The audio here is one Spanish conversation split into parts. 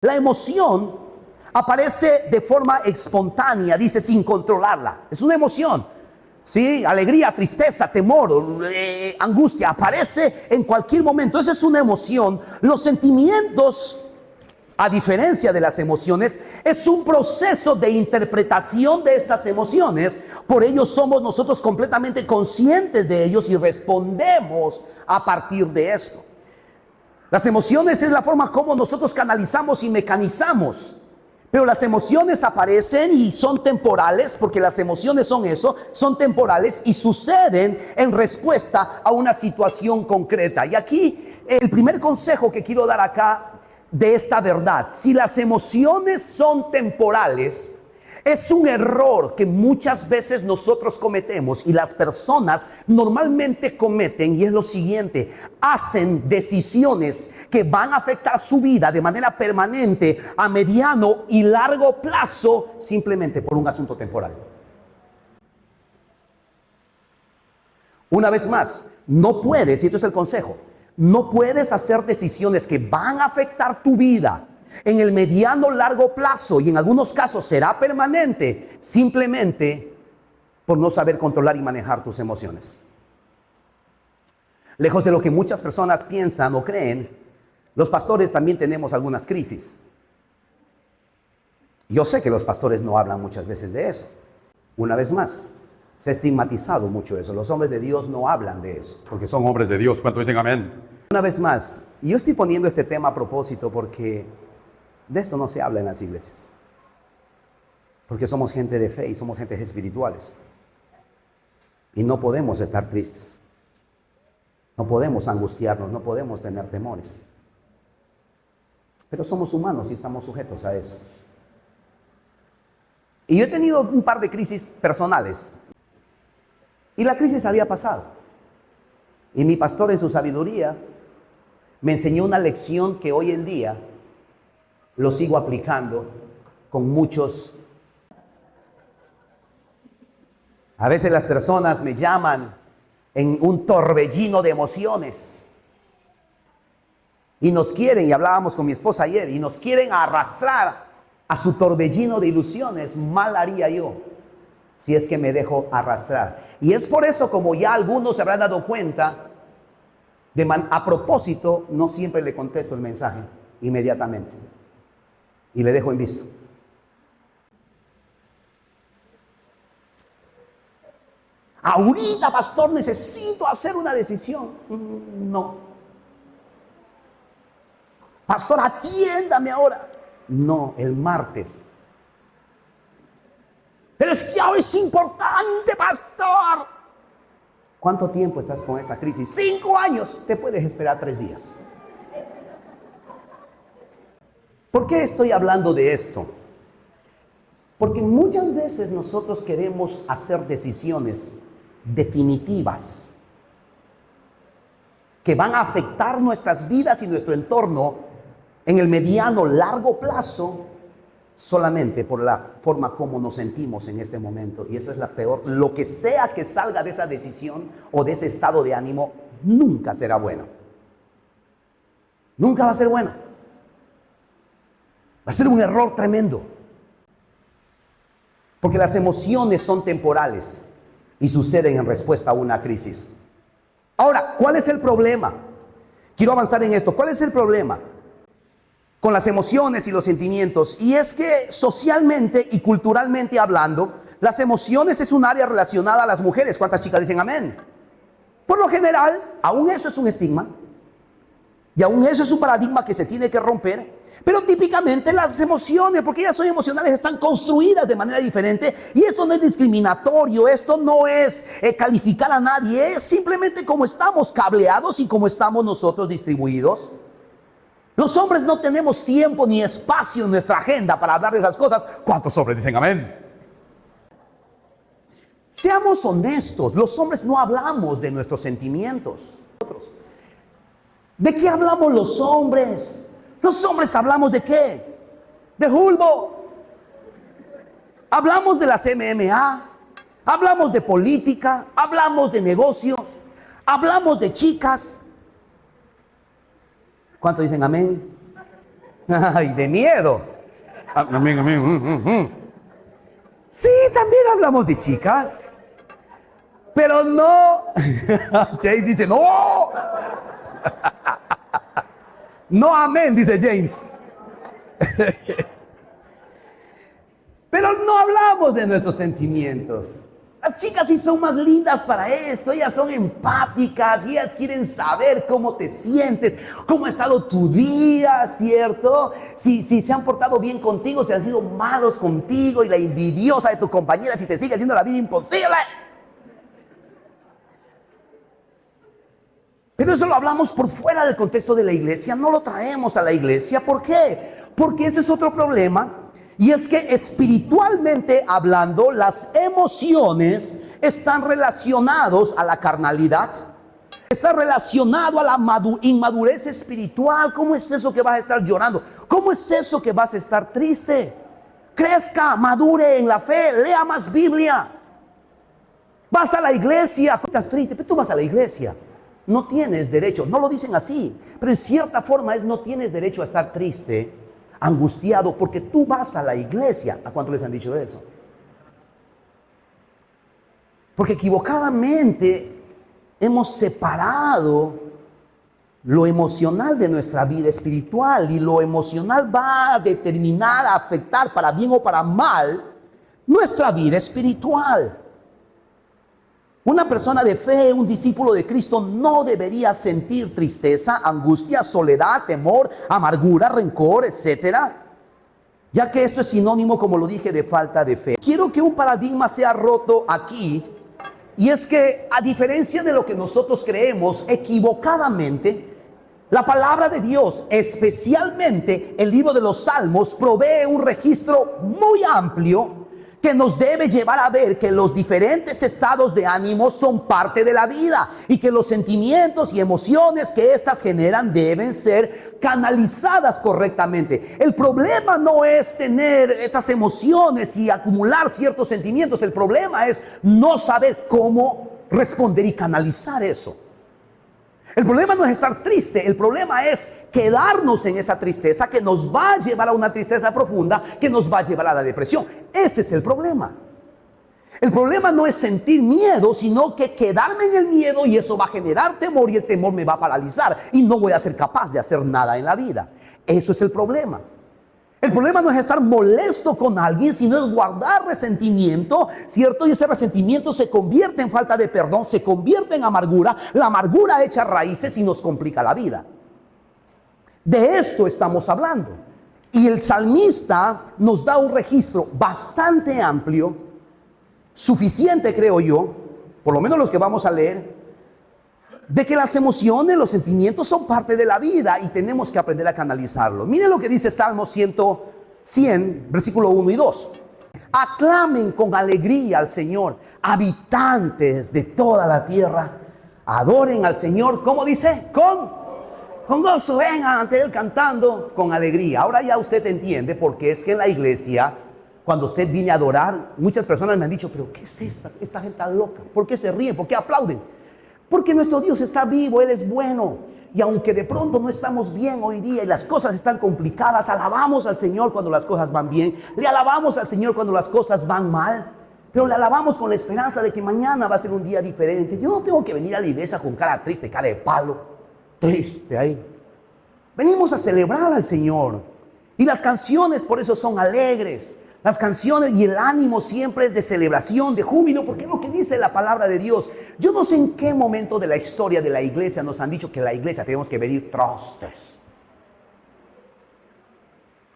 La emoción aparece de forma espontánea, dice, sin controlarla. Es una emoción, ¿sí? Alegría, tristeza, temor, angustia, aparece en cualquier momento. Esa es una emoción. Los sentimientos, a diferencia de las emociones, es un proceso de interpretación de estas emociones. Por ello somos nosotros completamente conscientes de ellos y respondemos a partir de esto. Las emociones es la forma como nosotros canalizamos y mecanizamos. Pero las emociones aparecen y son temporales, porque las emociones son eso, son temporales y suceden en respuesta a una situación concreta. Y aquí el primer consejo que quiero dar acá de esta verdad: si las emociones son temporales, es un error que muchas veces nosotros cometemos y las personas normalmente cometen, y es lo siguiente: hacen decisiones que van a afectar su vida de manera permanente a mediano y largo plazo simplemente por un asunto temporal. Una vez más, no puedes, y esto es el consejo, no puedes hacer decisiones que van a afectar tu vida en el mediano largo plazo, y en algunos casos será permanente, simplemente por no saber controlar y manejar tus emociones. Lejos de lo que muchas personas piensan o creen, los pastores también tenemos algunas crisis. Yo sé que los pastores no hablan muchas veces de eso. Una vez más, se ha estigmatizado mucho eso. Los hombres de Dios no hablan de eso, Porque son hombres de Dios. ¿Cuánto dicen amén? Una vez más, yo estoy poniendo este tema a propósito porque de esto no se habla en las iglesias. Porque somos gente de fe y somos gente espirituales. Y no podemos estar tristes. No podemos angustiarnos, no podemos tener temores. Pero somos humanos y estamos sujetos a eso. Y yo he tenido un par de crisis personales. Y la crisis había pasado. Y mi pastor, en su sabiduría, me enseñó una lección que hoy en día lo sigo aplicando con muchos. A veces las personas me llaman en un torbellino de emociones y nos quieren, y hablábamos con mi esposa ayer, y nos quieren arrastrar a su torbellino de ilusiones. Mal haría yo si es que me dejo arrastrar. Y es por eso, como ya algunos se habrán dado cuenta, a propósito, no siempre le contesto el mensaje inmediatamente y le dejo en visto. Ahorita, pastor, necesito hacer una decisión. No. Pastor, atiéndame ahora. No, el martes. Pero es que ahora es importante, pastor. ¿Cuánto tiempo estás con esta crisis? 5 años. Te puedes esperar 3 días. ¿Por qué estoy hablando de esto? Porque muchas veces nosotros queremos hacer decisiones definitivas que van a afectar nuestras vidas y nuestro entorno en el mediano largo plazo, solamente por la forma como nos sentimos en este momento. Y eso es la peor. Lo que sea que salga de esa decisión o de ese estado de ánimo nunca será bueno. Nunca va a ser bueno. Va a ser un error tremendo. Porque las emociones son temporales y suceden en respuesta a una crisis. Ahora, ¿cuál es el problema? Quiero avanzar en esto. ¿Cuál es el problema con las emociones y los sentimientos? Y es que socialmente y culturalmente hablando, las emociones es un área relacionada a las mujeres. ¿Cuántas chicas dicen amén? Por lo general, aún eso es un estigma. Y aún eso es un paradigma que se tiene que romper. Pero típicamente las emociones, porque ellas son emocionales, están construidas de manera diferente. Y esto no es discriminatorio, esto no es calificar a nadie, es simplemente como estamos cableados y como estamos nosotros distribuidos. Los hombres no tenemos tiempo ni espacio en nuestra agenda para hablar de esas cosas. ¿Cuántos hombres dicen amén? Seamos honestos, los hombres no hablamos de nuestros sentimientos. ¿De qué hablamos los hombres? Los hombres hablamos de qué? De Hulbo. Hablamos de las MMA, hablamos de política, hablamos de negocios, hablamos de chicas. ¿Cuántos dicen amén? Ay, de miedo. Amén, amén. Sí, también hablamos de chicas. Pero no. James dice, no. No, amén, dice James. Pero no hablamos de nuestros sentimientos. Las chicas sí son más lindas para esto. Ellas son empáticas. Ellas quieren saber cómo te sientes, cómo ha estado tu día, ¿cierto? Si se han portado bien contigo, si han sido malos contigo, y la envidiosa de tu compañera si te sigue haciendo la vida imposible. Pero eso lo hablamos por fuera del contexto de la iglesia. No lo traemos a la iglesia. ¿Por qué? Porque ese es otro problema. Y es que espiritualmente hablando, las emociones están relacionados a la carnalidad. Está relacionado a la inmadurez espiritual. ¿Cómo es eso que vas a estar llorando? ¿Cómo es eso que vas a estar triste? Crezca, madure en la fe, lea más Biblia. Vas a la iglesia, estás triste, pero tú vas a la iglesia. No tienes derecho, no lo dicen así, pero en cierta forma es no tienes derecho a estar triste, angustiado, porque tú vas a la iglesia. ¿A cuánto les han dicho eso? Porque equivocadamente hemos separado lo emocional de nuestra vida espiritual, y lo emocional va a determinar, a afectar para bien o para mal nuestra vida espiritual. Una persona de fe, un discípulo de Cristo, no debería sentir tristeza, angustia, soledad, temor, amargura, rencor, etcétera, ya que esto es sinónimo, como lo dije, de falta de fe. Quiero que un paradigma sea roto aquí, y es que, a diferencia de lo que nosotros creemos equivocadamente, la palabra de Dios, especialmente el libro de los Salmos, provee un registro muy amplio que nos debe llevar a ver que los diferentes estados de ánimo son parte de la vida, y que los sentimientos y emociones que éstas generan deben ser canalizadas correctamente. El problema no es tener estas emociones y acumular ciertos sentimientos. El problema es no saber cómo responder y canalizar eso. El problema no es estar triste, el problema es quedarnos en esa tristeza que nos va a llevar a una tristeza profunda, que nos va a llevar a la depresión. Ese es el problema. El problema no es sentir miedo, sino que quedarme en el miedo, y eso va a generar temor, y el temor me va a paralizar y no voy a ser capaz de hacer nada en la vida. Eso es el problema. El problema no es estar molesto con alguien, sino es guardar resentimiento, ¿cierto? Y ese resentimiento se convierte en falta de perdón, se convierte en amargura. La amargura echa raíces y nos complica la vida. De esto estamos hablando. Y el salmista nos da un registro bastante amplio, suficiente, creo yo, por lo menos los que vamos a leer, de que las emociones, los sentimientos son parte de la vida y tenemos que aprender a canalizarlo. Miren lo que dice Salmo 100, versículo 1 y 2. Aclamen con alegría al Señor, habitantes de toda la tierra. Adoren al Señor, ¿cómo dice? Con gozo, vengan ante Él cantando con alegría. Ahora ya usted entiende por qué es que en la iglesia, cuando usted viene a adorar, muchas personas me han dicho, pero ¿qué es esta gente tan loca? ¿Por qué se ríen? ¿Por qué aplauden? Porque nuestro Dios está vivo, Él es bueno. Y aunque de pronto no estamos bien hoy día y las cosas están complicadas, alabamos al Señor cuando las cosas van bien. Le alabamos al Señor cuando las cosas van mal. Pero le alabamos con la esperanza de que mañana va a ser un día diferente. Yo no tengo que venir a la iglesia con cara triste, cara de palo, triste ahí. Venimos a celebrar al Señor. Y las canciones por eso son alegres. Las canciones y el ánimo siempre es de celebración, de júbilo, porque es lo que dice la palabra de Dios. Yo no sé en qué momento de la historia de la iglesia nos han dicho que la iglesia tenemos que venir tristes.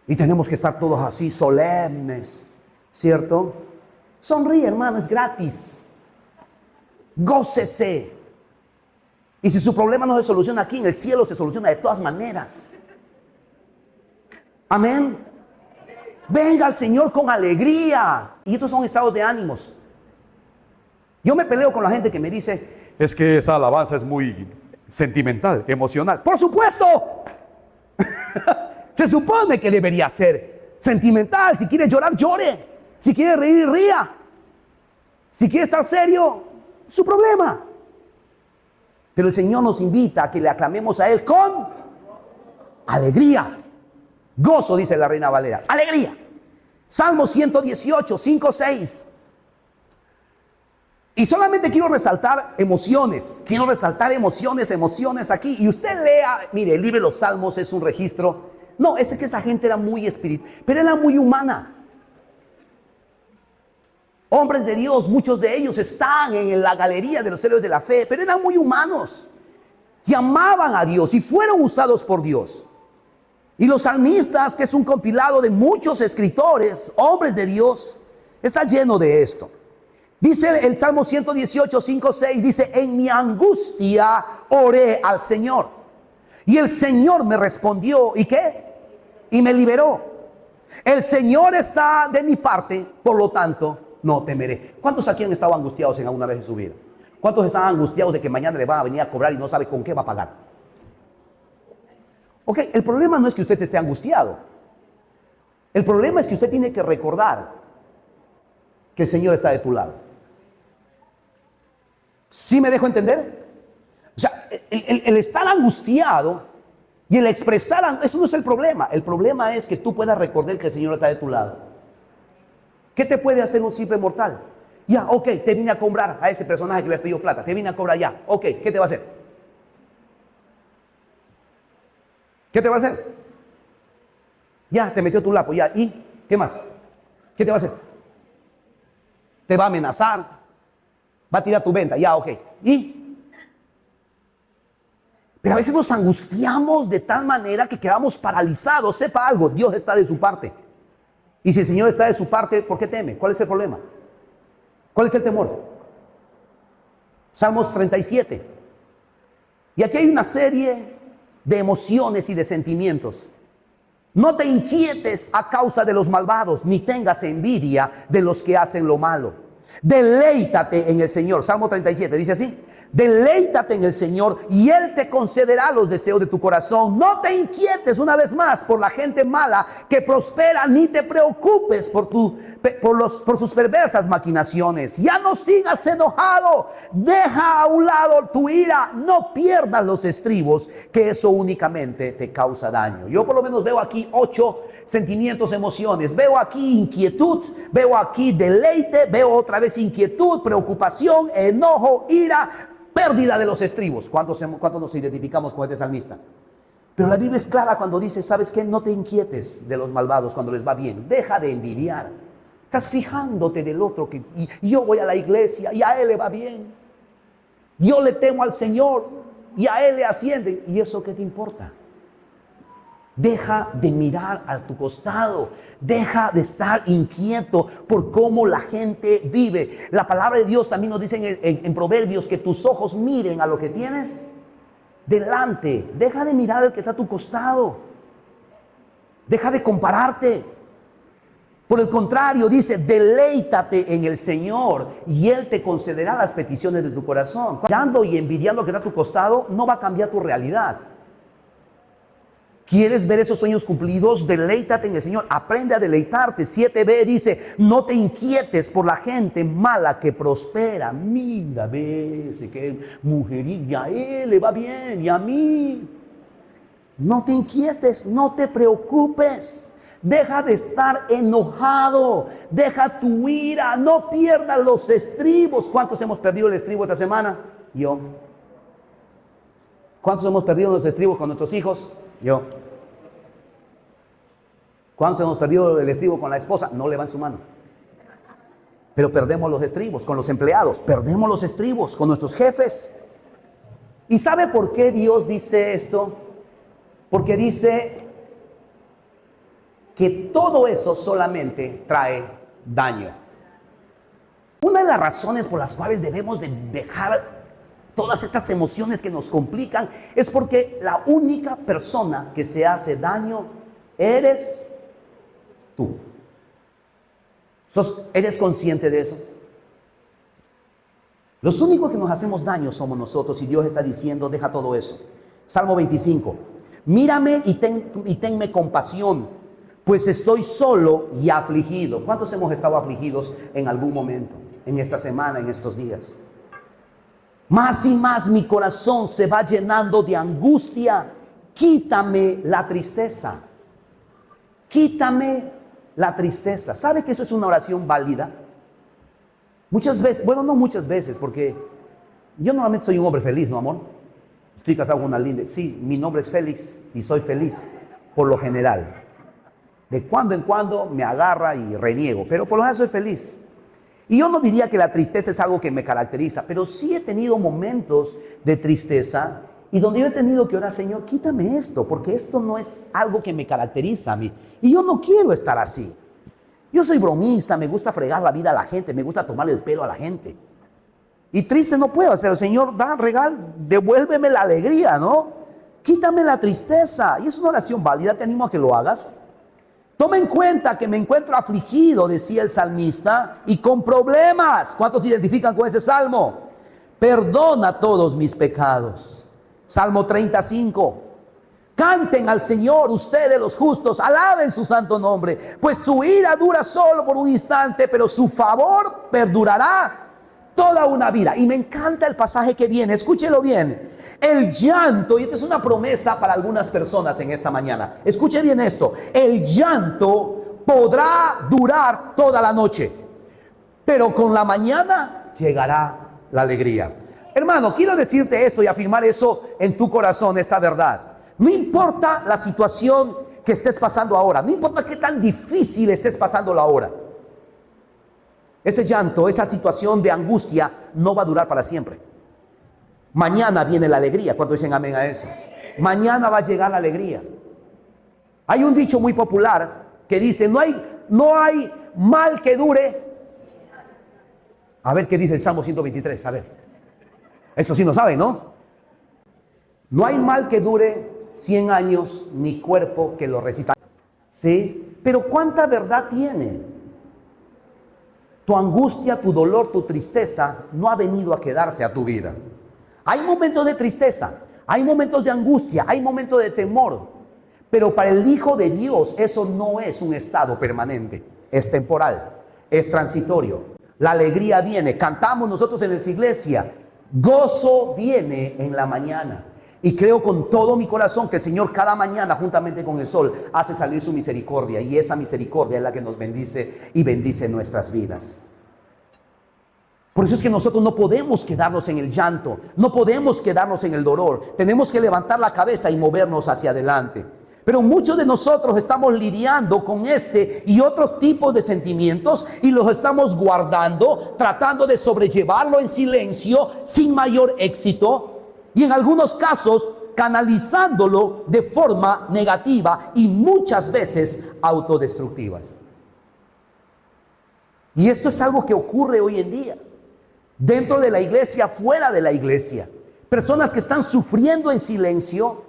Y tenemos que estar todos así solemnes, ¿cierto? Sonríe, hermano, es gratis. Gócese. Y si su problema no se soluciona aquí, en el cielo se soluciona de todas maneras. Amén. Venga al Señor con alegría. Y estos son estados de ánimos. Yo me peleo con la gente que me dice, Es que esa alabanza es muy sentimental, emocional. por supuesto. Se supone que debería ser sentimental. Si quiere llorar, llore. Si quiere reír, ría. Si quiere estar serio, su problema. Pero el Señor nos invita a que le aclamemos a Él con alegría. Gozo, dice la Reina Valera. Alegría. Salmo 118, 5, 6. Y solamente quiero resaltar emociones. Quiero resaltar emociones aquí. Y usted lea, mire, el libro de los Salmos es un registro. No, es que esa gente era muy espiritual, pero era muy humana. Hombres de Dios, muchos de ellos están en la galería de los héroes de la fe, pero eran muy humanos. Y amaban a Dios y fueron usados por Dios. Y los salmistas, que es un compilado de muchos escritores, hombres de Dios, está lleno de esto. Dice el Salmo 118, 5, 6, dice: en mi angustia oré al Señor, y el Señor me respondió, ¿y qué? Y me liberó. El Señor está de mi parte, por lo tanto, no temeré. ¿Cuántos aquí han estado angustiados en alguna vez en su vida? ¿Cuántos están angustiados de que mañana le van a venir a cobrar y no sabe con qué va a pagar? Ok, el problema no es que usted esté angustiado. El problema es que usted tiene que recordar que el Señor está de tu lado. ¿Sí me dejo entender? O sea, el estar angustiado y el expresar, eso no es el problema. El problema es que tú puedas recordar que el Señor está de tu lado. ¿Qué te puede hacer un simple mortal? Ya, ok, te vine a cobrar a ese personaje que le has pedido plata. Te vine a cobrar ya. Ok, ¿qué te va a hacer? ¿Qué te va a hacer? Ya, te metió tu lapo, ya. ¿Y qué más? ¿Qué te va a hacer? Te va a amenazar. Va a tirar tu venta, ya, ok. ¿Y? Pero a veces nos angustiamos de tal manera que quedamos paralizados. Sepa algo, Dios está de su parte. Y si el Señor está de su parte, ¿por qué teme? ¿Cuál es el problema? ¿Cuál es el temor? Salmos 37. Y aquí hay una serie de emociones y de sentimientos. No te inquietes a causa de los malvados, ni tengas envidia de los que hacen lo malo. Deleítate en el Señor. Salmo 37 dice así: deleítate en el Señor y Él te concederá los deseos de tu corazón. No te inquietes, una vez más, por la gente mala que prospera, ni te preocupes por sus perversas maquinaciones. Ya no sigas enojado, deja a un lado tu ira, no pierdas los estribos, que eso únicamente te causa daño. Yo por lo menos veo aquí 8 sentimientos, emociones. Veo aquí inquietud, veo aquí deleite, veo otra vez inquietud, preocupación, enojo, ira, pérdida de los estribos. ¿Cuántos nos identificamos con este salmista? Pero la Biblia es clara cuando dice: ¿sabes qué? No te inquietes de los malvados cuando les va bien. Deja de envidiar. Estás fijándote del otro que y yo voy a la iglesia y a él le va bien. Yo le temo al Señor y a él le asciende. ¿Y eso qué te importa? Deja de mirar a tu costado. Deja de estar inquieto por cómo la gente vive. La palabra de Dios también nos dice en Proverbios que tus ojos miren a lo que tienes delante. Deja de mirar al que está a tu costado. Deja de compararte. Por el contrario, dice: deleítate en el Señor y Él te concederá las peticiones de tu corazón. Mirando y envidiando al que está a tu costado no va a cambiar tu realidad. ¿Quieres ver esos sueños cumplidos? Deleítate en el Señor. Aprende a deleitarte. 7b dice: no te inquietes por la gente mala que prospera. Mira, ves que mujerilla, a él le va bien y a mí. No te inquietes, no te preocupes. Deja de estar enojado. Deja tu ira. No pierdas los estribos. ¿Cuántos hemos perdido el estribo esta semana? Yo. ¿Cuántos hemos perdido los estribos con nuestros hijos? Yo. ¿Cuántos hemos perdido el estribo con la esposa? No levanten su mano. Pero perdemos los estribos con los empleados. Perdemos los estribos con nuestros jefes. ¿Y sabe por qué Dios dice esto? Porque dice que todo eso solamente trae daño. Una de las razones por las cuales debemos de dejar todas estas emociones que nos complican es porque la única persona que se hace daño eres tú. ¿Eres consciente de eso? Los únicos que nos hacemos daño somos nosotros, y Dios está diciendo: deja todo eso. Salmo 25: mírame y tenme compasión, pues estoy solo y afligido. ¿Cuántos hemos estado afligidos en algún momento, en esta semana, en estos días? Más y más mi corazón se va llenando de angustia. Quítame la tristeza. quítame la tristeza. ¿Sabe que eso es una oración válida? Muchas veces, bueno, no muchas veces, porque yo normalmente soy un hombre feliz, ¿no, amor? Estoy casado con una linda. Sí, mi nombre es Félix y soy feliz, por lo general. De cuando en cuando me agarra y reniego, pero por lo general soy feliz. Y yo no diría que la tristeza es algo que me caracteriza, pero sí he tenido momentos de tristeza y donde yo he tenido que orar, Señor, quítame esto, porque esto no es algo que me caracteriza a mí. Y yo no quiero estar así. Yo soy bromista, me gusta fregar la vida a la gente, me gusta tomar el pelo a la gente. Y triste no puedo hacer, Señor, da, regal, devuélveme la alegría, ¿no? Quítame la tristeza. Y es una oración válida, te animo a que lo hagas. Toma en cuenta que me encuentro afligido, decía el salmista, y con problemas. ¿Cuántos se identifican con ese salmo? Perdona todos mis pecados. Salmo 35. Canten al Señor ustedes los justos, alaben su santo nombre, pues su ira dura solo por un instante, pero su favor perdurará toda una vida. Y me encanta el pasaje que viene, escúchelo bien. El llanto, y esta es una promesa para algunas personas en esta mañana. Escuche bien esto. El llanto podrá durar toda la noche, pero con la mañana llegará la alegría. Hermano, quiero decirte esto y afirmar eso en tu corazón, esta verdad. No importa la situación que estés pasando ahora, no importa qué tan difícil estés pasándolo ahora. Ese llanto, esa situación de angustia no va a durar para siempre. Mañana viene la alegría. ¿Cuántos dicen amén a eso? Mañana va a llegar la alegría. Hay un dicho muy popular que dice, no hay mal que dure. A ver qué dice el Salmo 123, a ver. Eso sí no sabe, ¿no? No hay mal que dure 100 años, ni cuerpo que lo resista. ¿Sí? Pero ¿cuánta verdad tiene? Tu angustia, tu dolor, tu tristeza no ha venido a quedarse a tu vida. Hay momentos de tristeza, hay momentos de angustia, hay momentos de temor. Pero para el Hijo de Dios eso no es un estado permanente. Es temporal, es transitorio. La alegría viene. Cantamos nosotros en esa iglesia. Gozo viene en la mañana. Y creo con todo mi corazón que el Señor cada mañana, juntamente con el sol, hace salir su misericordia. Y esa misericordia es la que nos bendice y bendice nuestras vidas. Por eso es que nosotros no podemos quedarnos en el llanto, no podemos quedarnos en el dolor. Tenemos que levantar la cabeza y movernos hacia adelante. Pero muchos de nosotros estamos lidiando con este y otros tipos de sentimientos y los estamos guardando, tratando de sobrellevarlo en silencio, sin mayor éxito. Y en algunos casos canalizándolo de forma negativa y muchas veces autodestructivas. Y esto es algo que ocurre hoy en día, dentro de la iglesia, fuera de la iglesia. Personas que están sufriendo en silencio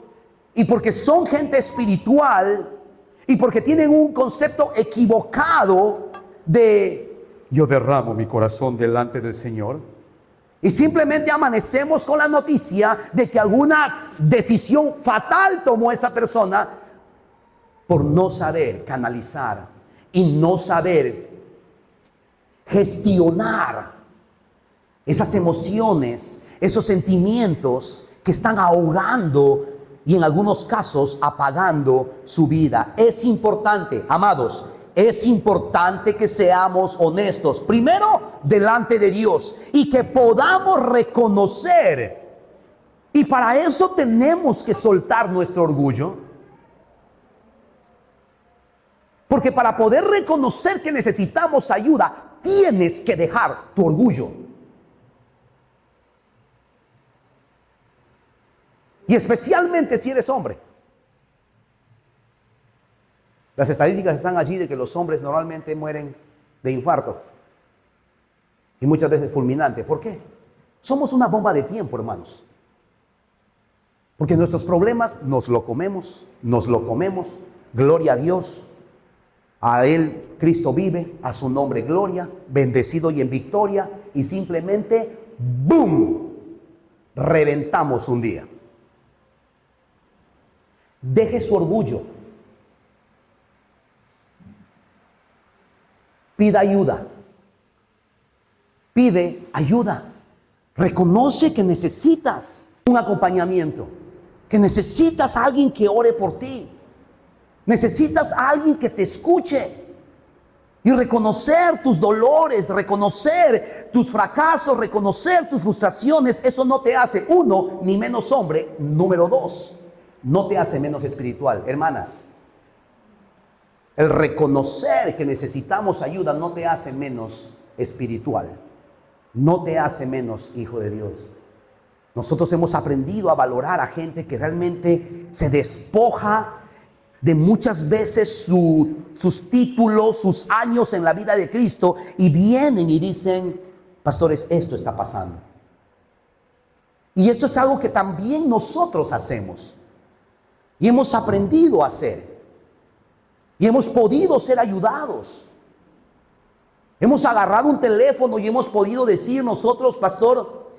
y porque son gente espiritual y porque tienen un concepto equivocado de Yo derramo mi corazón delante del Señor. y simplemente amanecemos con la noticia de que alguna decisión fatal tomó esa persona por no saber canalizar y no saber gestionar esas emociones, esos sentimientos que están ahogando y en algunos casos apagando su vida. Es importante, amados, es importante que seamos honestos, primero delante de Dios, y que podamos reconocer. Y para eso tenemos que soltar nuestro orgullo. Porque para poder reconocer que necesitamos ayuda, tienes que dejar tu orgullo. Y especialmente si eres hombre. Las estadísticas están allí de que los hombres normalmente mueren de infarto. Y muchas veces fulminante. ¿Por qué? Somos una bomba de tiempo, hermanos. Porque nuestros problemas nos lo comemos. Gloria a Dios. A Él Cristo vive, a su nombre gloria, bendecido y en victoria. Y simplemente, ¡boom!, reventamos un día. Deje su orgullo. Pida ayuda. Pide ayuda. Reconoce que necesitas un acompañamiento, que necesitas a alguien que ore por ti. Necesitas a alguien que te escuche y reconocer tus dolores, reconocer tus fracasos, reconocer tus frustraciones. Eso no te hace, uno, ni menos hombre. Número dos, no te hace menos espiritual. Hermanas, el reconocer que necesitamos ayuda no te hace menos espiritual. No te hace menos hijo de Dios. Nosotros hemos aprendido a valorar a gente que realmente se despoja de muchas veces sus títulos, sus años en la vida de Cristo, y vienen y dicen: pastores, esto está pasando. Y esto es algo que también nosotros hacemos y hemos aprendido a hacer y hemos podido ser ayudados. Hemos agarrado un teléfono y hemos podido decir nosotros: pastor,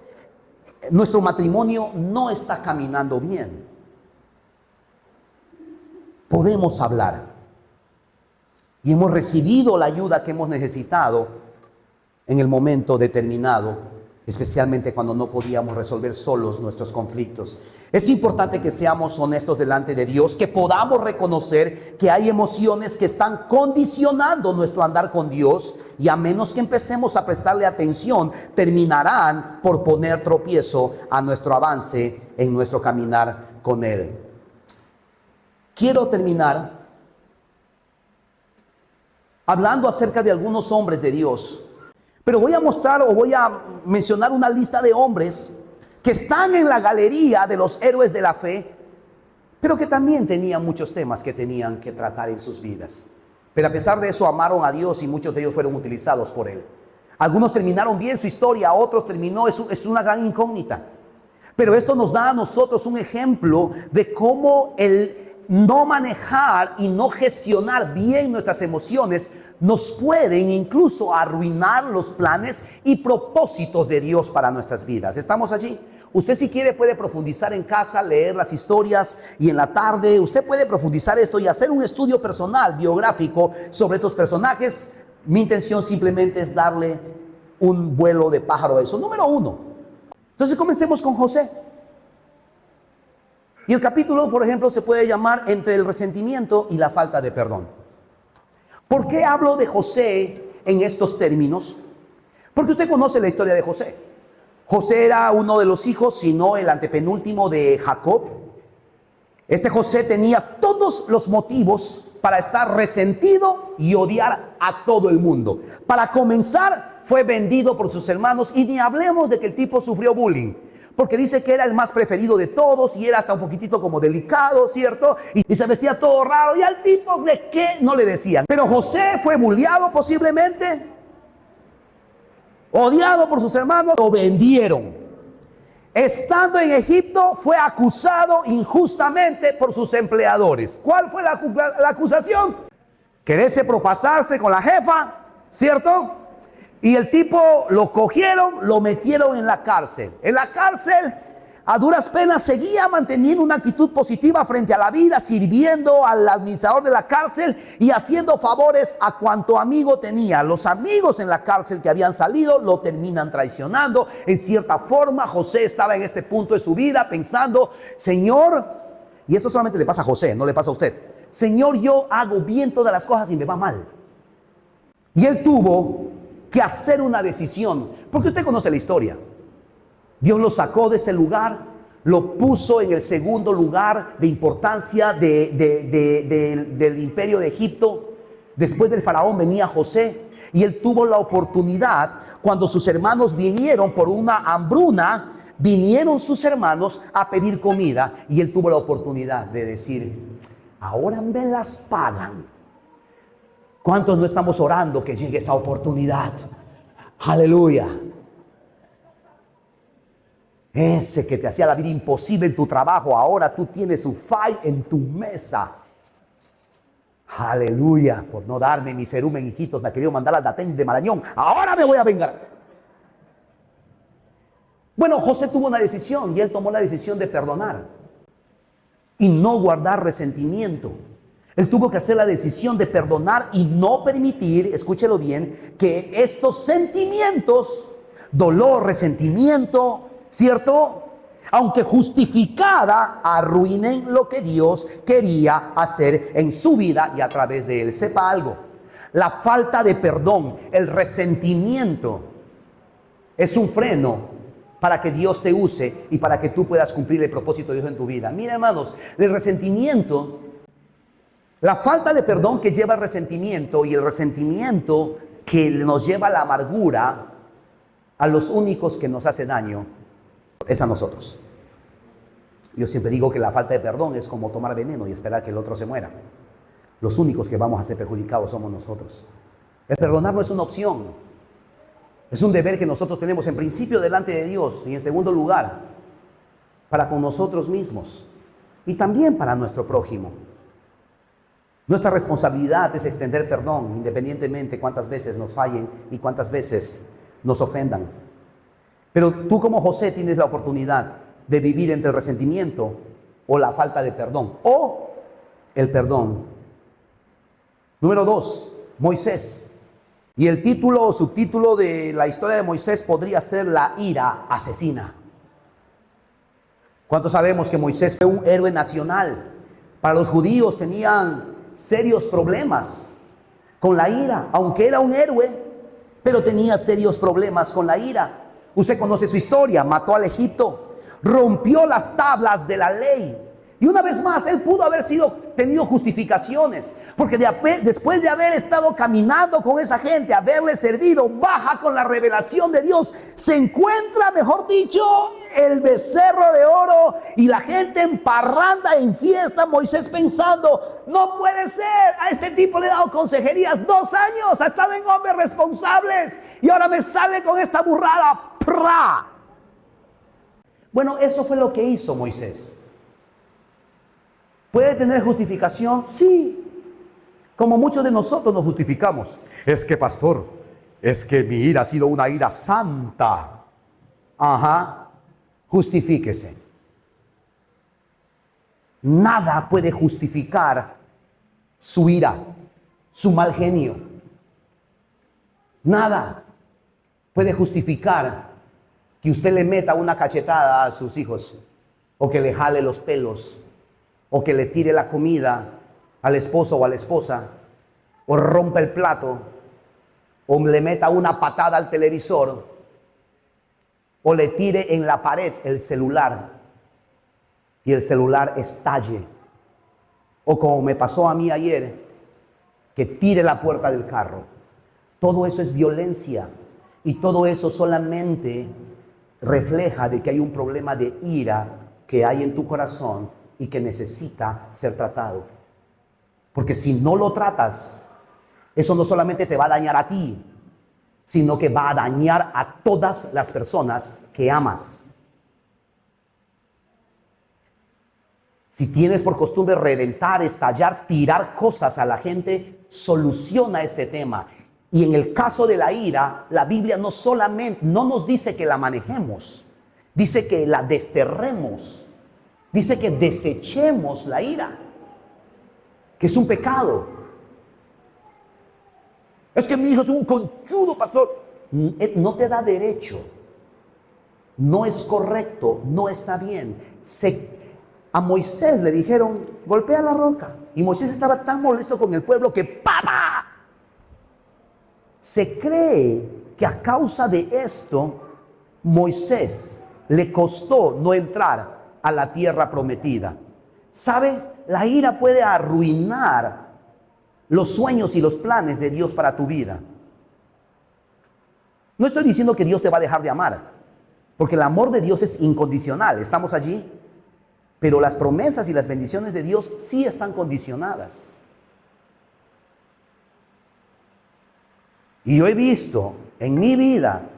nuestro matrimonio no está caminando bien. Podemos hablar. Y hemos recibido la ayuda que hemos necesitado en el momento determinado, especialmente cuando no podíamos resolver solos nuestros conflictos. Es importante que seamos honestos delante de Dios, que podamos reconocer que hay emociones que están condicionando nuestro andar con Dios, y a menos que empecemos a prestarle atención, terminarán por poner tropiezo a nuestro avance en nuestro caminar con Él. Quiero terminar hablando acerca de algunos hombres de Dios, pero voy a mostrar o voy a mencionar una lista de hombres que están en la galería de los héroes de la fe, pero que también tenían muchos temas que tenían que tratar en sus vidas. Pero a pesar de eso amaron a Dios y muchos de ellos fueron utilizados por Él. Algunos terminaron bien su historia, otros terminó, es una gran incógnita. Pero esto nos da a nosotros un ejemplo de cómo el no manejar y no gestionar bien nuestras emociones nos pueden incluso arruinar los planes y propósitos de Dios para nuestras vidas. ¿Estamos allí? Usted, si quiere, puede profundizar en casa, leer las historias, y en la tarde usted puede profundizar esto y hacer un estudio personal, biográfico, sobre estos personajes. Mi intención simplemente es darle un vuelo de pájaro a eso. Número uno. Entonces comencemos con José. Y el capítulo, por ejemplo, se puede llamar Entre el resentimiento y la falta de perdón. ¿Por qué hablo de José en estos términos? Porque usted conoce la historia de José. José era uno de los hijos, si no el antepenúltimo, de Jacob. Este José tenía todos los motivos para estar resentido y odiar a todo el mundo. Para comenzar, fue vendido por sus hermanos, y ni hablemos de que el tipo sufrió bullying, porque dice que era el más preferido de todos y era hasta un poquitito como delicado, ¿cierto? Y se vestía todo raro, y al tipo de qué no le decían. Pero José fue bulleado posiblemente, odiado por sus hermanos, lo vendieron. Estando en Egipto fue acusado injustamente por sus empleadores. ¿Cuál fue la acusación? Quererse propasarse con la jefa, ¿cierto? Y el tipo lo cogieron, lo metieron en la cárcel. En la cárcel, a duras penas, seguía manteniendo una actitud positiva frente a la vida, sirviendo al administrador de la cárcel y haciendo favores a cuanto amigo tenía. Los amigos en la cárcel que habían salido lo terminan traicionando. En cierta forma, José estaba en este punto de su vida pensando: Señor, y esto solamente le pasa a José, no le pasa a usted. Señor, yo hago bien todas las cosas y me va mal. Y él tuvo que hacer una decisión, porque usted conoce la historia. Dios lo sacó de ese lugar, lo puso en el segundo lugar de importancia del imperio de Egipto. Después del faraón venía José, y él tuvo la oportunidad, cuando sus hermanos vinieron por una hambruna, vinieron sus hermanos a pedir comida, y él tuvo la oportunidad de decir: ahora me las pagan. ¿Cuántos no estamos orando que llegue esa oportunidad? Aleluya. Ese que te hacía la vida imposible en tu trabajo, ahora tú tienes un file en tu mesa. Aleluya. Por no darme mi cerumen, hijitos, me ha querido mandar al Datén de Marañón. Ahora me voy a vengar. Bueno, José tuvo una decisión, y él tomó la decisión de perdonar y no guardar resentimiento. Él tuvo que hacer la decisión de perdonar y no permitir, escúchelo bien, que estos sentimientos, dolor, resentimiento, ¿cierto?, aunque justificada, arruinen lo que Dios quería hacer en su vida y a través de él. Sepa algo, la falta de perdón, el resentimiento, es un freno para que Dios te use y para que tú puedas cumplir el propósito de Dios en tu vida. Mira, hermanos, el resentimiento, la falta de perdón que lleva al resentimiento y el resentimiento que nos lleva a la amargura, a los únicos que nos hace daño es a nosotros. Yo siempre digo que la falta de perdón es como tomar veneno y esperar que el otro se muera. Los únicos que vamos a ser perjudicados somos nosotros. El perdonar no es una opción. Es un deber que nosotros tenemos en principio delante de Dios y en segundo lugar para con nosotros mismos y también para nuestro prójimo. Nuestra responsabilidad es extender perdón independientemente cuántas veces nos fallen y cuántas veces nos ofendan. Pero tú como José tienes la oportunidad de vivir entre el resentimiento o la falta de perdón o el perdón. Número 2, Moisés. Y el título o subtítulo de la historia de Moisés podría ser la ira asesina. ¿Cuántos sabemos que Moisés fue un héroe nacional? Para los judíos tenían serios problemas con la ira, aunque era un héroe, pero tenía serios problemas con la ira. Usted conoce su historia, mató al Egipto, rompió las tablas de la ley. Y una vez más, él pudo haber tenido justificaciones, porque después de haber estado caminando con esa gente, haberle servido, baja con la revelación de Dios, se encuentra, mejor dicho, el becerro de oro y la gente en parranda, en fiesta. Moisés pensando, no puede ser, a este tipo le he dado consejerías 2 años, ha estado en hombres responsables y ahora me sale con esta burrada. ¡Pra! Bueno, eso fue lo que hizo Moisés. ¿Puede tener justificación? Sí. Como muchos de nosotros nos justificamos. Es que, pastor, es que mi ira ha sido una ira santa. Ajá. Justifíquese. Nada puede justificar su ira, su mal genio. Nada puede justificar que usted le meta una cachetada a sus hijos, o que le jale los pelos, o que le tire la comida al esposo o a la esposa, o rompa el plato, o le meta una patada al televisor, o le tire en la pared el celular y el celular estalle, o como me pasó a mí ayer, que tire la puerta del carro. Todo eso es violencia y todo eso solamente refleja de que hay un problema de ira que hay en tu corazón y que necesita ser tratado. Porque si no lo tratas, eso no solamente te va a dañar a ti, sino que va a dañar a todas las personas que amas. Si tienes por costumbre reventar, estallar, tirar cosas a la gente, soluciona este tema. Y en el caso de la ira, la Biblia no nos dice que la manejemos, dice que la desterremos. Dice que desechemos la ira, que es un pecado. Es que mi hijo es un conchudo, pastor. No te da derecho. No es correcto, no está bien. A Moisés le dijeron, golpea la roca. Y Moisés estaba tan molesto con el pueblo que ¡papa! Se cree que a causa de esto, Moisés le costó no entrar a la tierra prometida. ¿Sabe? La ira puede arruinar los sueños y los planes de Dios para tu vida. No estoy diciendo que Dios te va a dejar de amar, porque el amor de Dios es incondicional. Estamos allí, pero las promesas y las bendiciones de Dios sí están condicionadas. Y yo he visto en mi vida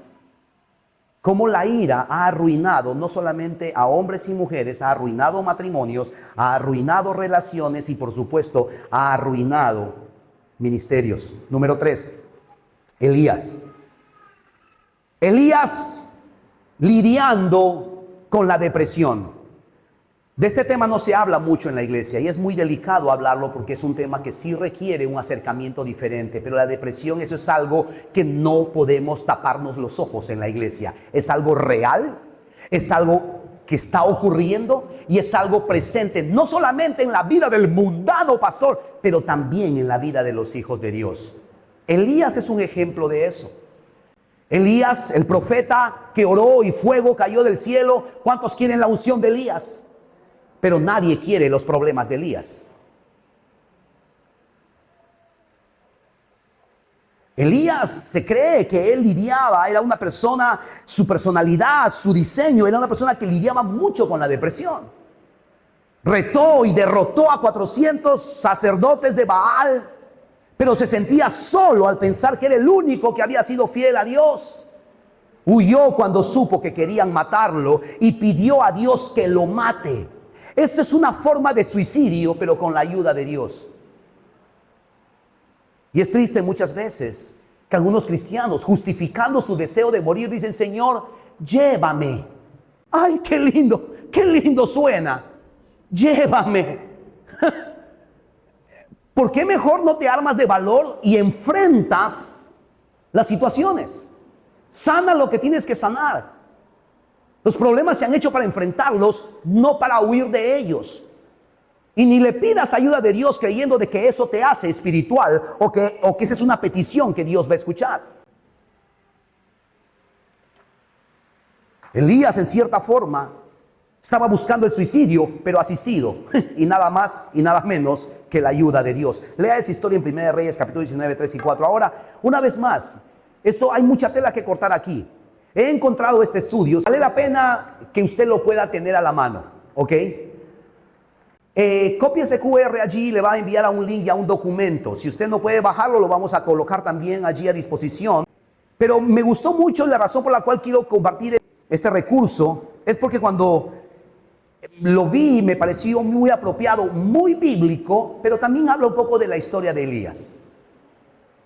cómo la ira ha arruinado no solamente a hombres y mujeres, ha arruinado matrimonios, ha arruinado relaciones y por supuesto ha arruinado ministerios. Número 3, Elías. Elías lidiando con la depresión. De este tema no se habla mucho en la iglesia y es muy delicado hablarlo porque es un tema que sí requiere un acercamiento diferente, pero la depresión, eso es algo que no podemos taparnos los ojos en la iglesia. Es algo real, es algo que está ocurriendo y es algo presente, no solamente en la vida del mundano pastor, pero también en la vida de los hijos de Dios. Elías es un ejemplo de eso. Elías, el profeta que oró y fuego cayó del cielo. ¿Cuántos quieren la unción de Elías? Pero nadie quiere los problemas de Elías. Elías se cree que él lidiaba, era una persona, su personalidad, su diseño, era una persona que lidiaba mucho con la depresión. Retó y derrotó a 400 sacerdotes de Baal, pero se sentía solo al pensar que era el único que había sido fiel a Dios. Huyó cuando supo que querían matarlo y pidió a Dios que lo mate. Esto es una forma de suicidio, pero con la ayuda de Dios. Y es triste muchas veces que algunos cristianos, justificando su deseo de morir, dicen: Señor, llévame. Ay, qué lindo suena. Llévame. ¿Por qué mejor no te armas de valor y enfrentas las situaciones? Sana lo que tienes que sanar. Los problemas se han hecho para enfrentarlos, no para huir de ellos. Y ni le pidas ayuda de Dios creyendo de que eso te hace espiritual o que esa es una petición que Dios va a escuchar. Elías, en cierta forma, estaba buscando el suicidio, pero asistido. Y nada más y nada menos que la ayuda de Dios. Lea esa historia en 1 Reyes, capítulo 19, 3 y 4. Ahora, una vez más, esto hay mucha tela que cortar aquí. He encontrado este estudio. Vale la pena que usted lo pueda tener a la mano, ¿ok? Copie ese QR allí, le va a enviar a un link y a un documento. Si usted no puede bajarlo, lo vamos a colocar también allí a disposición. Pero me gustó mucho, la razón por la cual quiero compartir este recurso es porque cuando lo vi me pareció muy apropiado, muy bíblico, pero también habla un poco de la historia de Elías.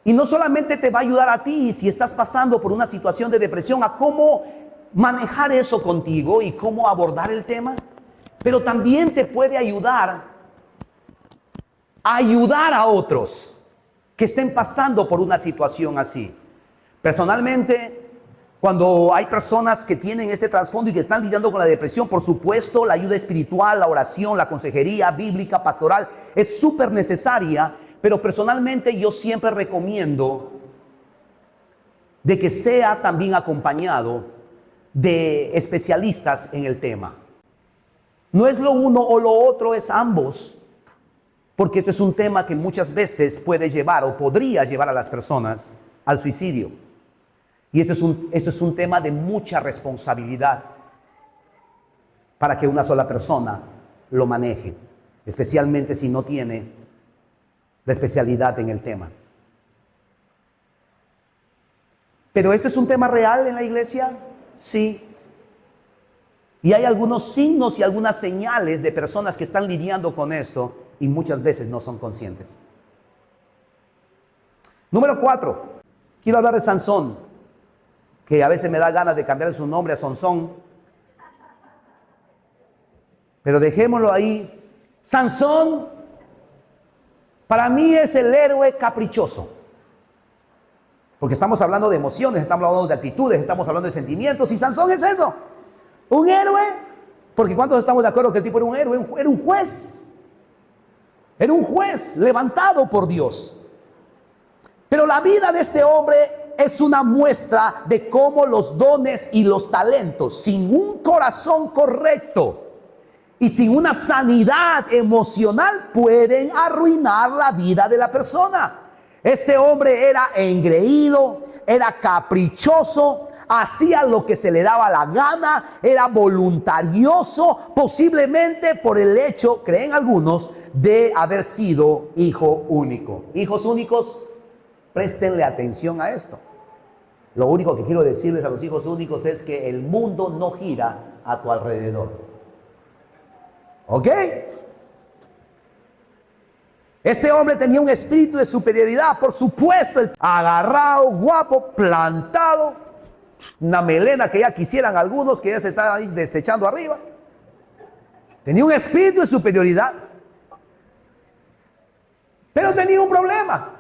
Y no solamente te va a ayudar a ti si estás pasando por una situación de depresión, a cómo manejar eso contigo y cómo abordar el tema, pero también te puede ayudar a ayudar a otros que estén pasando por una situación así. Personalmente, cuando hay personas que tienen este trasfondo y que están lidiando con la depresión, por supuesto, la ayuda espiritual, la oración, la consejería bíblica, pastoral, es súper necesaria, pero personalmente yo siempre recomiendo de que sea también acompañado de especialistas en el tema. No es lo uno o lo otro, es ambos, porque este es un tema que muchas veces puede llevar o podría llevar a las personas al suicidio. Y esto es un tema de mucha responsabilidad para que una sola persona lo maneje, especialmente si no tiene la especialidad en el tema. ¿Pero este es un tema real en la iglesia? Sí. Y hay algunos signos y algunas señales de personas que están lidiando con esto y muchas veces no son conscientes. Número 4. Quiero hablar de Sansón, que a veces me da ganas de cambiar su nombre a Sansón. Pero dejémoslo ahí. Sansón, para mí, es el héroe caprichoso. Porque estamos hablando de emociones, estamos hablando de actitudes, estamos hablando de sentimientos. Y Sansón es eso. Un héroe, porque ¿cuántos estamos de acuerdo que el tipo era un héroe? Era un juez. Era un juez levantado por Dios. Pero la vida de este hombre es una muestra de cómo los dones y los talentos, sin un corazón correcto y sin una sanidad emocional, pueden arruinar la vida de la persona. Este hombre era engreído, era caprichoso, hacía lo que se le daba la gana, era voluntarioso, posiblemente por el hecho, creen algunos, de haber sido hijo único. Hijos únicos, préstenle atención a esto. Lo único que quiero decirles a los hijos únicos es que el mundo no gira a tu alrededor. ¿Ok? Este hombre tenía un espíritu de superioridad, por supuesto, agarrado, guapo, plantado, una melena que ya quisieran algunos, que ya se está ahí destechando arriba. Tenía un espíritu de superioridad, pero tenía un problema.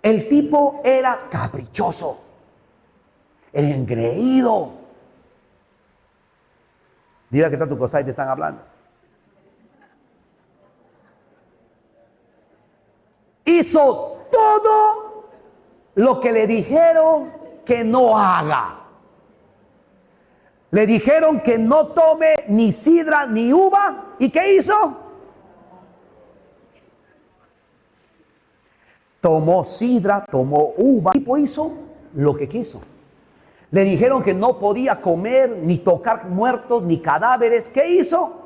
El tipo era caprichoso, engreído. Dile que está a tu costado y te están hablando. Hizo todo lo que le dijeron que no haga. Le dijeron que no tome ni sidra ni uva. ¿Y qué hizo? Tomó sidra, tomó uva. El tipo hizo lo que quiso. Le dijeron que no podía comer, ni tocar muertos, ni cadáveres. ¿Qué hizo?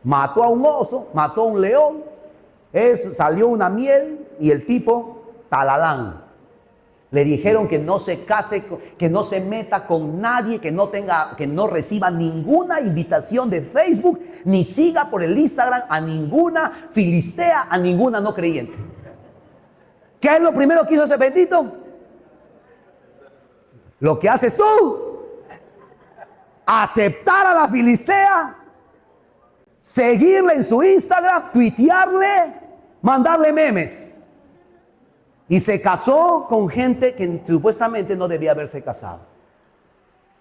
Mató a un oso, mató a un león. Salió una miel y el tipo, talalán. Le dijeron que no se case, que no se meta con nadie, que no reciba ninguna invitación de Facebook, ni siga por el Instagram a ninguna filistea, a ninguna no creyente. ¿Qué es lo primero que hizo ese bendito? Lo que haces tú, aceptar a la filistea, seguirle en su Instagram, tuitearle, mandarle memes. Y se casó con gente que supuestamente no debía haberse casado.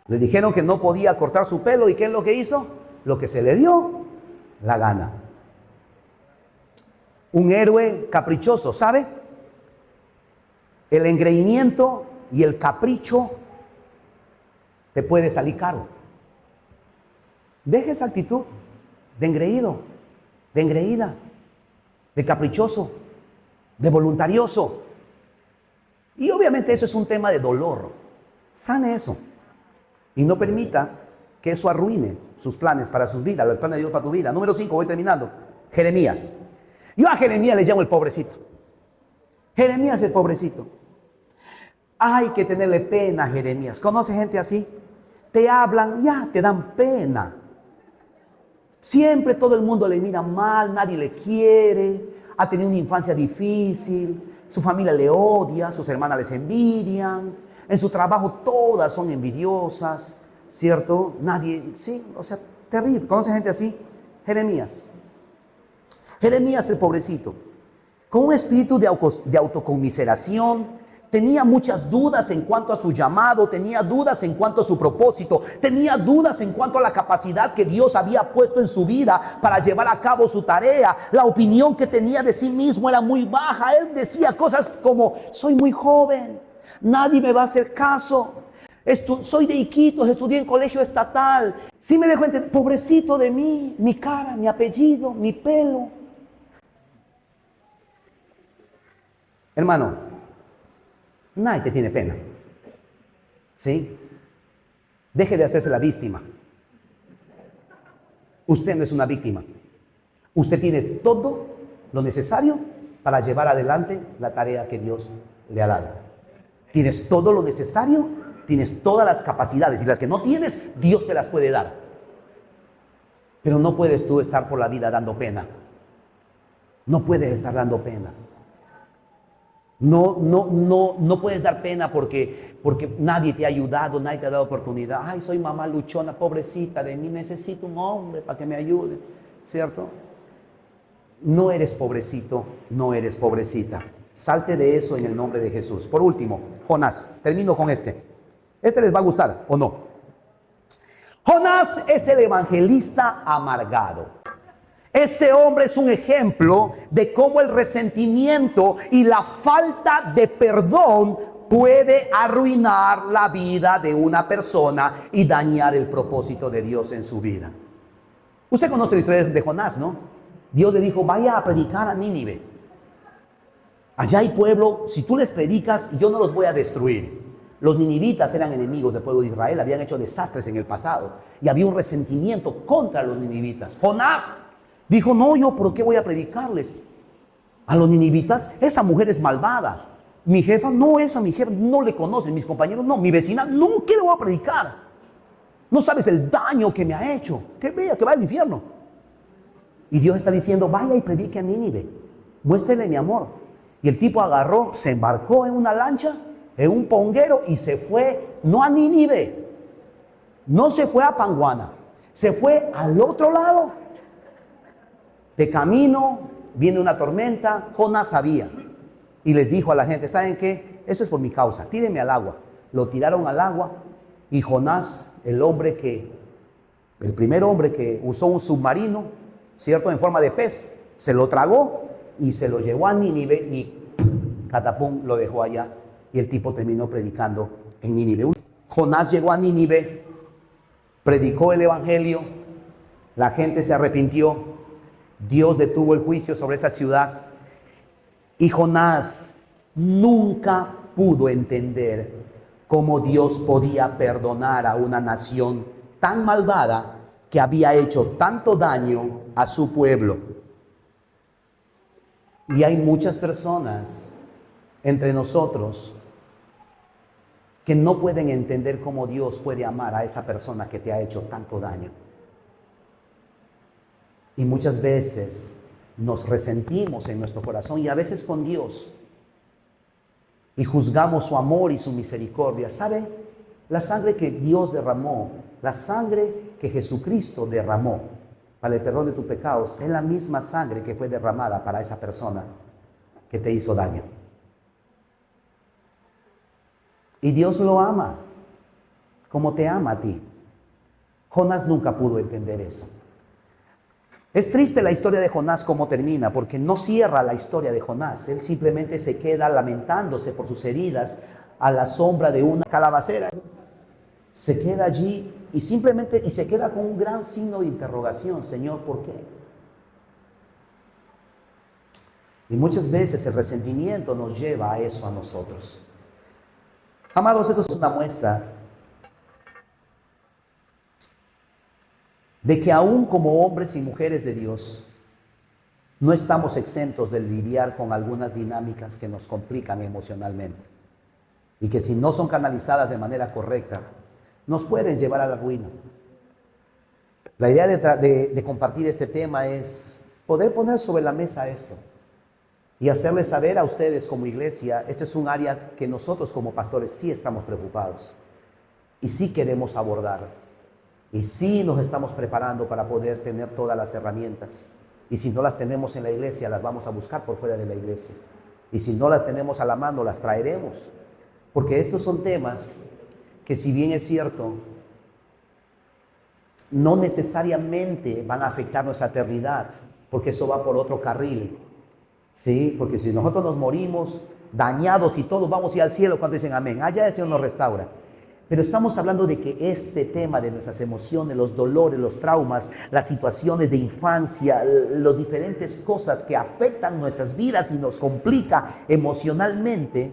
Le dijeron que no podía cortar su pelo. ¿Y qué es lo que hizo? Lo que se le dio la gana. Un héroe caprichoso, ¿sabe? El engreimiento y el capricho te puede salir caro. Deje esa actitud de engreído, de engreída, de caprichoso, de voluntarioso. Y obviamente eso es un tema de dolor. Sane eso. Y no permita que eso arruine sus planes para sus vidas, los planes de Dios para tu vida. Número 5, voy terminando. Jeremías. Yo a Jeremías le llamo el pobrecito. Jeremías el pobrecito. Hay que tenerle pena a Jeremías. ¿Conoce gente así? Te hablan, ya te dan pena. Siempre todo el mundo le mira mal, nadie le quiere. Ha tenido una infancia difícil. Su familia le odia, sus hermanas les envidian, en su trabajo todas son envidiosas, ¿cierto? Nadie, sí, o sea, terrible. ¿Conoce gente así? Jeremías. Jeremías el pobrecito, con un espíritu de autoconmiseración, tenía muchas dudas en cuanto a su llamado, tenía dudas en cuanto a su propósito, tenía dudas en cuanto a la capacidad que Dios había puesto en su vida para llevar a cabo su tarea. La opinión que tenía de sí mismo era muy baja. Él decía cosas como: soy muy joven, nadie me va a hacer caso, soy de Iquitos, estudié en colegio estatal. Sí me dejo entender, pobrecito de mí, mi cara, mi apellido, mi pelo. Hermano, nadie te tiene pena. ¿Sí? Deje de hacerse la víctima. Usted no es una víctima. Usted tiene todo lo necesario para llevar adelante la tarea que Dios le ha dado. Tienes todo lo necesario, tienes todas las capacidades, y las que no tienes, Dios te las puede dar. Pero no puedes tú estar por la vida dando pena. No puedes estar dando pena. No puedes dar pena porque nadie te ha ayudado, nadie te ha dado oportunidad. Ay, soy mamá luchona, pobrecita de mí, necesito un hombre para que me ayude, ¿cierto? No eres pobrecito, no eres pobrecita. Salte de eso en el nombre de Jesús. Por último, Jonás. Termino con este. ¿Este les va a gustar o no? Jonás es el evangelista amargado. Este hombre es un ejemplo de cómo el resentimiento y la falta de perdón puede arruinar la vida de una persona y dañar el propósito de Dios en su vida. Usted conoce la historia de Jonás, ¿no? Dios le dijo: vaya a predicar a Nínive. Allá hay pueblo, si tú les predicas, yo no los voy a destruir. Los ninivitas eran enemigos del pueblo de Israel, habían hecho desastres en el pasado y había un resentimiento contra los ninivitas. Jonás dijo: no, yo ¿por qué voy a predicarles a los ninivitas? Esa mujer es malvada. Mi jefa, no, esa mi jefa no le conoce. Mis compañeros, no. Mi vecina, no, ¿qué le voy a predicar? No sabes el daño que me ha hecho. Que vea, que va al infierno. Y Dios está diciendo: vaya y predique a Nínive. Muéstrele mi amor. Y el tipo agarró, se embarcó en una lancha, en un ponguero, y se fue, no a Nínive, no se fue a Panguana, se fue al otro lado. De camino viene una tormenta. Jonás sabía y les dijo a la gente: ¿saben qué? Eso es por mi causa, tírenme al agua. Lo tiraron al agua y Jonás, el hombre que El primer hombre que usó un submarino, ¿cierto? En forma de pez, se lo tragó y se lo llevó a Nínive y catapum lo dejó allá. Y el tipo terminó predicando en Nínive. Jonás llegó a Nínive, predicó el evangelio, la gente se arrepintió, Dios detuvo el juicio sobre esa ciudad y Jonás nunca pudo entender cómo Dios podía perdonar a una nación tan malvada que había hecho tanto daño a su pueblo. Y hay muchas personas entre nosotros que no pueden entender cómo Dios puede amar a esa persona que te ha hecho tanto daño. Y muchas veces nos resentimos en nuestro corazón y a veces con Dios. Y juzgamos su amor y su misericordia. ¿Sabe? La sangre que Dios derramó, la sangre que Jesucristo derramó para el perdón de tus pecados, es la misma sangre que fue derramada para esa persona que te hizo daño. Y Dios lo ama, como te ama a ti. Jonás nunca pudo entender eso. Es triste la historia de Jonás cómo termina, porque no cierra la historia de Jonás. Él simplemente se queda lamentándose por sus heridas a la sombra de una calabacera. Se queda allí y simplemente se queda con un gran signo de interrogación. Señor, ¿por qué? Y muchas veces el resentimiento nos lleva a eso a nosotros. Amados, esto es una muestra de que aún como hombres y mujeres de Dios, no estamos exentos de lidiar con algunas dinámicas que nos complican emocionalmente y que si no son canalizadas de manera correcta, nos pueden llevar a la ruina. La idea de compartir este tema es poder poner sobre la mesa esto y hacerles saber a ustedes como iglesia, este es un área que nosotros como pastores sí estamos preocupados y sí queremos abordar. Y sí nos estamos preparando para poder tener todas las herramientas. Y si no las tenemos en la iglesia, las vamos a buscar por fuera de la iglesia. Y si no las tenemos a la mano, las traeremos. Porque estos son temas que, si bien es cierto, no necesariamente van a afectar nuestra eternidad, porque eso va por otro carril. ¿Sí? Porque si nosotros nos morimos dañados y todos vamos a ir al cielo cuando dicen amén, allá el Señor nos restaura. Pero estamos hablando de que este tema de nuestras emociones, los dolores, los traumas, las situaciones de infancia, las diferentes cosas que afectan nuestras vidas y nos complica emocionalmente,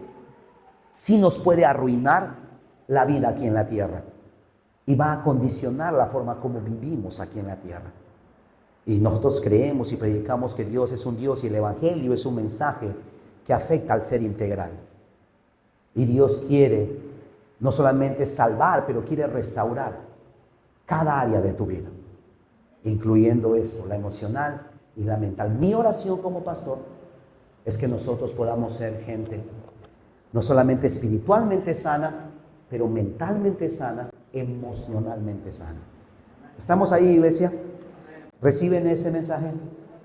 sí nos puede arruinar la vida aquí en la tierra. Y va a condicionar la forma como vivimos aquí en la tierra. Y nosotros creemos y predicamos que Dios es un Dios y el Evangelio es un mensaje que afecta al ser integral. Y Dios quiere no solamente salvar, pero quiere restaurar cada área de tu vida, incluyendo esto, la emocional y la mental. Mi oración como pastor es que nosotros podamos ser gente no solamente espiritualmente sana, pero mentalmente sana, emocionalmente sana. ¿Estamos ahí, iglesia? ¿Reciben ese mensaje?